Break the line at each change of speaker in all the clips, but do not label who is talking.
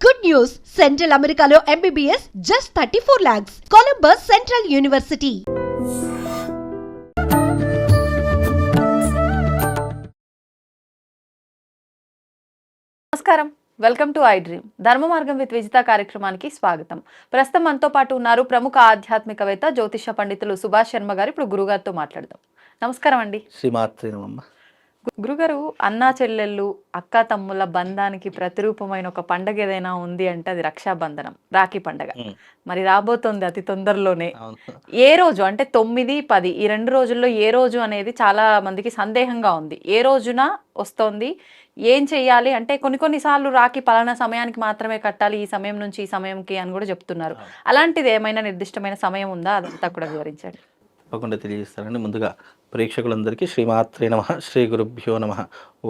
Good news! Central Americano MBBS just 34 lakhs. Columbus Central University.
నమస్కారం, welcome to I dream. ధర్మ మార్గం with Vijitha కార్యక్రమానికి స్వాగతం. ప్రస్తుతం మనతో పాటు ఉన్నారు ప్రముఖ ఆధ్యాత్మికవేత్త జ్యోతిష పండితులు సుభాష్ శర్మ గారు. ఇప్పుడు గురుగారితో మాట్లాడదాం. నమస్కారం అండి.
శ్రీమాత్రేనమ్మ.
గురుగారు, అన్నా చెల్లెళ్ళు అక్క తమ్ముల బంధానికి ప్రతిరూపమైన ఒక పండగ ఏదైనా ఉంది అంటే అది రక్షాబంధనం, రాఖీ పండగ. మరి రాబోతోంది అతి తొందరలోనే. ఏ రోజు అంటే 9, 10 ఈ 2 రోజుల్లో ఏ రోజు అనేది చాలా మందికి సందేహంగా ఉంది. ఏ రోజున వస్తోంది, ఏం చెయ్యాలి అంటే కొన్నిసార్లు రాఖీ పలానా సమయానికి మాత్రమే కట్టాలి, ఈ సమయం నుంచి ఈ సమయంకి అని కూడా చెప్తున్నారు. అలాంటిది ఏమైనా నిర్దిష్టమైన సమయం ఉందా? అదంతా కూడా వివరించండి.
తప్పకుండా తెలియజేస్తానండి. ముందుగా ప్రేక్షకులందరికీ శ్రీమాత్రే నమః, శ్రీ గురుభ్యో నమః.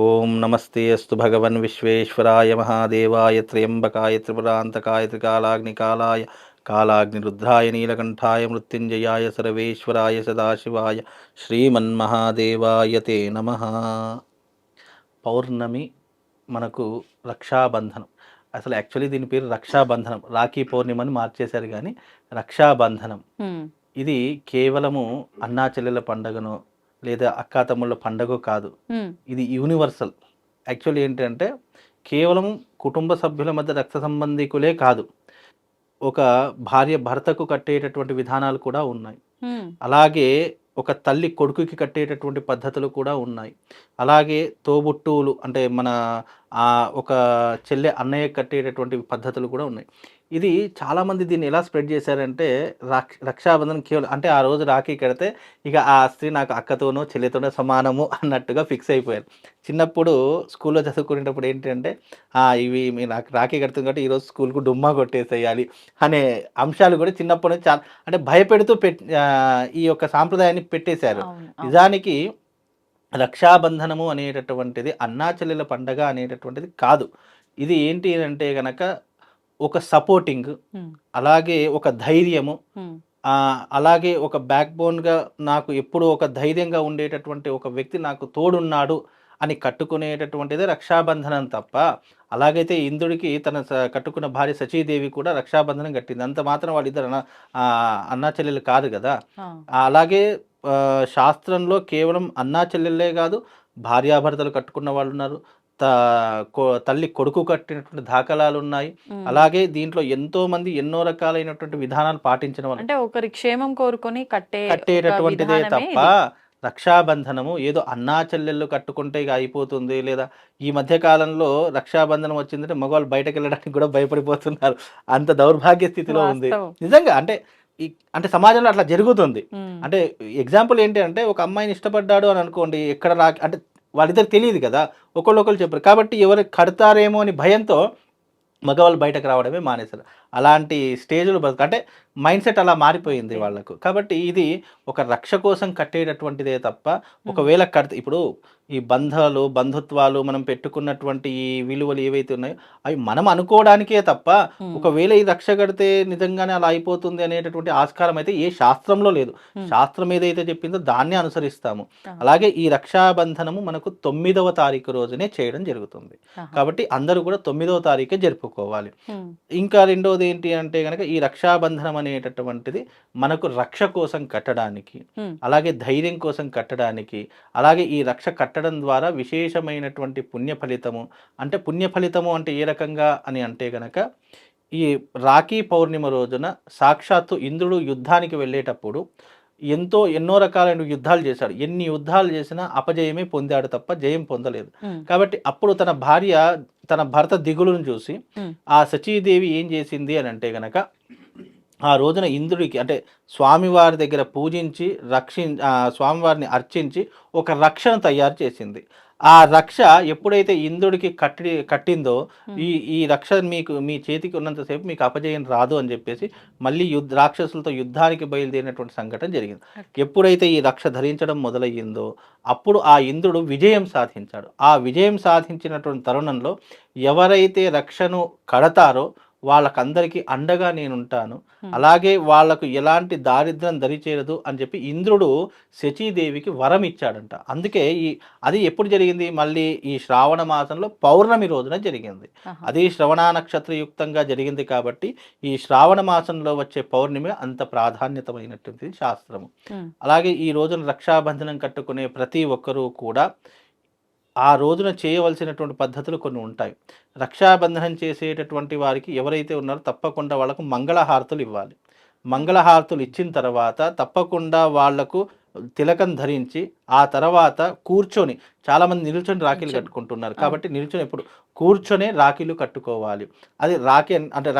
ఓం నమస్తే అస్తు భగవన్ విశ్వేశ్వరాయ మహాదేవాయ త్ర్యంబకాయ త్రిపురాంతకాయ త్రికాలాగ్నికాలాయ కాలాగ్నిరుద్రాయ నీలకంఠాయ మృత్యుంజయాయ సర్వేశ్వరాయ సదాశివాయ శ్రీమన్మహాదేవాయ తే నమః. పౌర్ణమి మనకు రక్షాబంధనం. అసలు యాక్చువల్లీ దీని పేరు రక్షాబంధనం, రాఖీ పౌర్ణిమని మార్చేశారు. కానీ రక్షాబంధనం ఇది కేవలము అన్నా చెల్లెల పండగనో లేదా అక్కా తమ్ముళ్ళ పండగ కాదు. ఇది యూనివర్సల్. యాక్చువల్లీ ఏంటంటే కేవలం కుటుంబ సభ్యుల మధ్య రక్త సంబంధికులే కాదు, ఒక భార్య భర్తకు కట్టేటటువంటి విధానాలు కూడా ఉన్నాయి. అలాగే ఒక తల్లి కొడుకుకి కట్టేటటువంటి పద్ధతులు కూడా ఉన్నాయి. అలాగే తోబుట్టువులు అంటే మన ఒక చెల్లె అన్నయ్య కట్టేటటువంటి పద్ధతులు కూడా ఉన్నాయి. ఇది చాలామంది దీన్ని ఎలా స్ప్రెడ్ చేశారంటే రక్షాబంధనం కేవలం అంటే ఆ రోజు రాఖీ కడితే ఇక ఆ స్త్రీ నాకు అక్కతోనో చెల్లితోనో సమానము అన్నట్టుగా ఫిక్స్ అయిపోయారు. చిన్నప్పుడు స్కూల్లో చదువుకునేటప్పుడు ఏంటంటే ఇవి మీ నాకు రాఖీ కడుతుంది కాబట్టి ఈరోజు స్కూల్కు డుమ్మా కొట్టేసేయాలి అనే అంశాలు కూడా చిన్నప్పటి నుంచి చాలా అంటే భయపెడుతూ ఈ యొక్క సాంప్రదాయాన్ని పెట్టేశారు. నిజానికి రక్షాబంధనము అనేటటువంటిది అన్నా చెల్లెల పండగ అనేటటువంటిది కాదు. ఇది ఏంటి అంటే గనక ఒక సపోర్టింగ్, అలాగే ఒక ధైర్యము, అలాగే ఒక బ్యాక్ బోన్గా నాకు ఎప్పుడు ఒక ధైర్యంగా ఉండేటటువంటి ఒక వ్యక్తి నాకు తోడున్నాడు అని కట్టుకునేటటువంటిదే రక్షాబంధనం తప్ప, అలాగైతే ఇంద్రుడికి తన కట్టుకున్న భార్య సచీదేవి కూడా రక్షాబంధనం కట్టింది, అంత మాత్రం వాళ్ళిద్దరు అన్నా చెల్లెలు కాదు కదా. అలాగే శాస్త్రంలో కేవలం అన్నా చెల్లెళ్ళే కాదు, భార్యాభర్తలు కట్టుకున్న వాళ్ళు ఉన్నారు, తల్లి కొడుకు కట్టినటువంటి దాఖలాలు ఉన్నాయి. అలాగే దీంట్లో ఎంతో మంది ఎన్నో రకాలైనటువంటి విధానాలు పాటించిన వాళ్ళు,
అంటే ఒకరి క్షేమం కోరుకొని
కట్టేటటువంటిదే తప్ప రక్షాబంధనము ఏదో అన్నా చెల్లెళ్ళు కట్టుకుంటే ఇక అయిపోతుంది. లేదా ఈ మధ్య కాలంలో రక్షాబంధనం వచ్చిందంటే మగవాళ్ళు బయటకు వెళ్ళడానికి కూడా భయపడిపోతున్నారు, అంత దౌర్భాగ్య స్థితిలో ఉంది నిజంగా. అంటే సమాజంలో అట్లా జరుగుతుంది. అంటే ఎగ్జాంపుల్ ఏంటి అంటే ఒక అమ్మాయిని ఇష్టపడ్డాడు అని అనుకోండి, ఎక్కడ అంటే వాళ్ళిద్దరు తెలియదు కదా, ఒకళ్ళు చెప్పారు కాబట్టి ఎవరు కడతారేమో అని భయంతో మగవాళ్ళు బయటకు రావడమే మానేశారు. అలాంటి స్టేజ్లు అంటే మైండ్ సెట్ అలా మారిపోయింది వాళ్ళకు. కాబట్టి ఇది ఒక రక్ష కోసం కట్టేటటువంటిదే తప్ప ఒకవేళ ఇప్పుడు ఈ బంధాలు బంధుత్వాలు మనం పెట్టుకున్నటువంటి ఈ విలువలు ఏవైతే ఉన్నాయో అవి మనం అనుకోవడానికే తప్ప ఒకవేళ ఈ రక్ష కడితే నిజంగానే అలా అయిపోతుంది అనేటటువంటి ఆస్కారం అయితే ఏ శాస్త్రంలో లేదు. శాస్త్రం ఏదైతే చెప్పిందో దాన్నే అనుసరిస్తాము. అలాగే ఈ రక్షాబంధనము మనకు 9వ తారీఖు రోజునే చేయడం జరుగుతుంది. కాబట్టి అందరూ కూడా 9వ తారీఖే జరుపుకోవాలి. ఇంకా రెండోది ఏంటి అంటే కనుక ఈ రక్షాబంధనం అనేటటువంటిది మనకు రక్ష కోసం కట్టడానికి, అలాగే ధైర్యం కోసం కట్టడానికి, అలాగే ఈ రక్ష కట్టడం ద్వారా విశేషమైనటువంటి పుణ్య ఫలితము. అంటే పుణ్య ఫలితము అంటే ఏ రకంగా అని అంటే గనక ఈ రాఖీ పౌర్ణిమ రోజున సాక్షాత్తు ఇంద్రుడు యుద్ధానికి వెళ్ళేటప్పుడు ఎన్నో రకాలైన యుద్ధాలు చేశాడు. ఎన్ని యుద్ధాలు చేసినా అపజయమే పొందాడు తప్ప జయం పొందలేదు. కాబట్టి అప్పుడు తన భర్త దిగులును చూసి ఆ సచీదేవి ఏం చేసింది అని అంటే గనక ఆ రోజున ఇంద్రుడికి అంటే స్వామివారి దగ్గర పూజించి స్వామివారిని అర్చించి ఒక రక్షను తయారు చేసింది. ఆ రక్ష ఎప్పుడైతే ఇంద్రుడికి కట్టిందో ఈ రక్ష మీ చేతికి ఉన్నంతసేపు మీకు అపజయం రాదు అని చెప్పేసి మళ్ళీ రాక్షసులతో యుద్ధానికి బయలుదేరినటువంటి సంఘటన జరిగింది. ఎప్పుడైతే ఈ రక్ష ధరించడం మొదలయ్యిందో అప్పుడు ఆ ఇంద్రుడు విజయం సాధించాడు. ఆ విజయం సాధించినటువంటి తరుణంలో ఎవరైతే రక్షను కడతారో వాళ్ళకందరికీ అండగా నేనుంటాను, అలాగే వాళ్లకు ఎలాంటి దారిద్ర్యం దరిచేరదు అని చెప్పి ఇంద్రుడు శచీదేవికి వరం ఇచ్చాడంట. అందుకే అది ఎప్పుడు జరిగింది, మళ్ళీ ఈ శ్రావణ మాసంలో పౌర్ణమి రోజున జరిగింది. అది శ్రవణ నక్షత్రయుక్తంగా జరిగింది కాబట్టి ఈ శ్రావణ మాసంలో వచ్చే పౌర్ణమి అంత ప్రాధాన్యతమైనటువంటిది శాస్త్రము. అలాగే ఈ రోజున రక్షాబంధనం కట్టుకునే ప్రతి ఒక్కరూ కూడా ఆ రోజున చేయవలసినటువంటి పద్ధతులు కొన్ని ఉంటాయి. రక్షాబంధనం చేసేటటువంటి వారికి ఎవరైతే ఉన్నారో తప్పకుండా వాళ్ళకు మంగళహారతులు ఇవ్వాలి. మంగళహారతులు ఇచ్చిన తర్వాత తప్పకుండా వాళ్లకు తిలకం ధరించి ఆ తర్వాత కూర్చొని, చాలామంది నిల్చొని రాఖీలు కట్టుకుంటున్నారు కాబట్టి నిల్చొని ఎప్పుడు కూర్చొనే రాఖీలు కట్టుకోవాలి. అది రాఖీ అంటే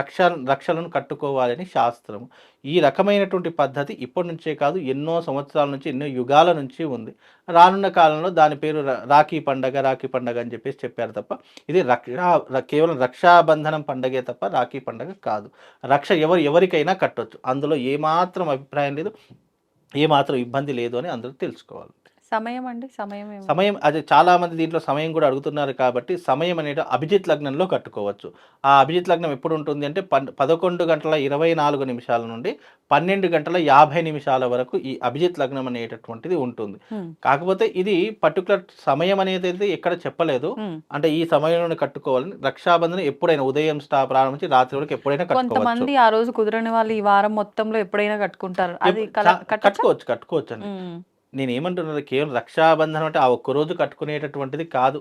రక్షలను కట్టుకోవాలి అని శాస్త్రం. ఈ రకమైనటువంటి పద్ధతి ఇప్పటి నుంచే కాదు, ఎన్నో సంవత్సరాల నుంచి, ఎన్నో యుగాల నుంచి ఉంది. రానున్న కాలంలో దాని పేరు రాఖీ పండగ అని చెప్పారు తప్ప ఇది కేవలం రక్షాబంధనం పండగే తప్ప రాఖీ పండగ కాదు. రక్ష ఎవరికైనా కట్టొచ్చు, అందులో ఏమాత్రం అభిప్రాయం లేదు, ఏమాత్రం ఇబ్బంది లేదు అని అందరూ తెలుసుకోవాలి. సమయం అది చాలా మంది దీంట్లో సమయం కూడా అడుగుతున్నారు కాబట్టి సమయం అనేది అభిజిత్ లగ్నంలో కట్టుకోవచ్చు. ఆ అభిజిత్ లగ్నం ఎప్పుడు ఉంటుంది అంటే 11:24 నుండి 12:50 వరకు ఈ అభిజిత్ లగ్నం అనేటటువంటిది ఉంటుంది. కాకపోతే ఇది పర్టికులర్ సమయం అనేది అయితే ఎక్కడ చెప్పలేదు, అంటే ఈ సమయంలో కట్టుకోవాలని. రక్షాబంధనం ఎప్పుడైనా ఉదయం ప్రారంభించి రాత్రి వరకు ఎప్పుడైనా
కొంతమంది ఆ రోజు కుదరని వాళ్ళు ఈ వారం మొత్తంలో ఎప్పుడైనా కట్టుకుంటారు,
కట్టుకోవచ్చు అండి. నేను ఏమంటున్నది, కేవలం రక్షాబంధనం అంటే ఆ ఒక్కరోజు కట్టుకునేటటువంటిది కాదు.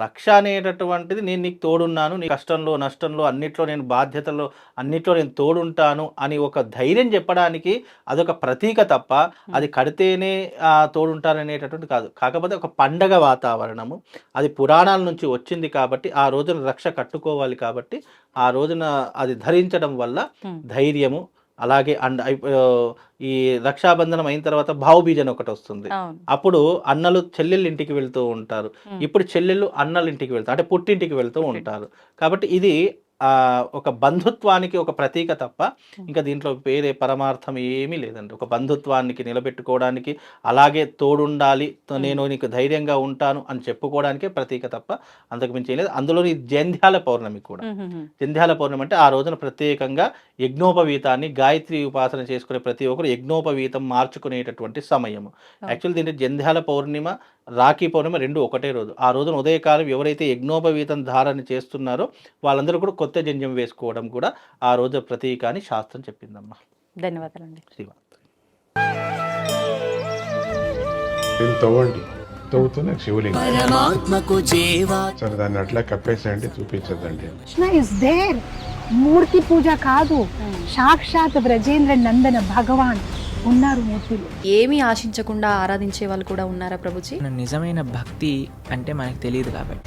రక్ష అనేటటువంటిది నేను నీకు తోడున్నాను, నీ కష్టంలో నష్టంలో అన్నిట్లో నేను బాధ్యతలో అన్నిట్లో నేను తోడుంటాను అని ఒక ధైర్యం చెప్పడానికి అదొక ప్రతీక తప్ప అది కడితేనే తోడుంటారనేటటువంటి కాదు. కాకపోతే ఒక పండగ వాతావరణము, అది పురాణాల నుంచి వచ్చింది కాబట్టి ఆ రోజున రక్ష కట్టుకోవాలి కాబట్టి ఆ రోజున అది ధరించడం వల్ల ధైర్యము. అలాగే ఈ రక్షాబంధనం అయిన తర్వాత భావబీజ్ అని ఒకటి వస్తుంది. అప్పుడు అన్నలు చెల్లెళ్ళ ఇంటికి వెళ్తూ ఉంటారు, ఇప్పుడు చెల్లెళ్ళు అన్నల ఇంటికి వెళ్తారు, అంటే పుట్టింటికి వెళ్తూ ఉంటారు. కాబట్టి ఇది ఒక బంధుత్వానికి ఒక ప్రతీక తప్ప ఇంకా దీంట్లో వేరే పరమార్థం ఏమీ లేదండి. ఒక బంధుత్వానికి నిలబెట్టుకోవడానికి, అలాగే తోడుండాలి, నేను నీకు ధైర్యంగా ఉంటాను అని చెప్పుకోవడానికే ప్రతీక తప్ప అంతకు మించి ఏం లేదు. అందులో ఈ జంధ్యాల పౌర్ణమి కూడా, జంధ్యాల పౌర్ణమి అంటే ఆ రోజున ప్రత్యేకంగా యజ్ఞోపవీతాన్ని, గాయత్రి ఉపాసన చేసుకునే ప్రతి ఒక్కరు యజ్ఞోపవీతం మార్చుకునేటటువంటి సమయము. యాక్చువల్ దీంట్లో జంధ్యాల పౌర్ణిమ, రాఖీ పౌర్ణిమ రెండు ఒకటే రోజు. ఆ రోజున ఉదయకాలం ఎవరైతే యజ్ఞోపవీతం ధారణ చేస్తున్నారో వాళ్ళందరూ కూడా కొత్త జంజం వేసుకోవడం కూడా ఆ రోజు ప్రతీక అని శాస్త్రం చెప్పిందమ్మా.
ధన్యవాదాలండి.
తవ్వుతూనే శివలింగం సరే దాన్ని అట్లా కప్పేసేయండి, చూపించదండి.
మూర్తి పూజ కాదు, సాక్షాత్ బ్రజేంద్ర నందన భగవాన్ ఉన్నారు మూర్తులు.
ఏమీ ఆశించకుండా ఆరాధించే వాళ్ళు కూడా ఉన్నారా ప్రభుజీ?
నిజమైన భక్తి అంటే మనకు తెలియదు కాబట్టి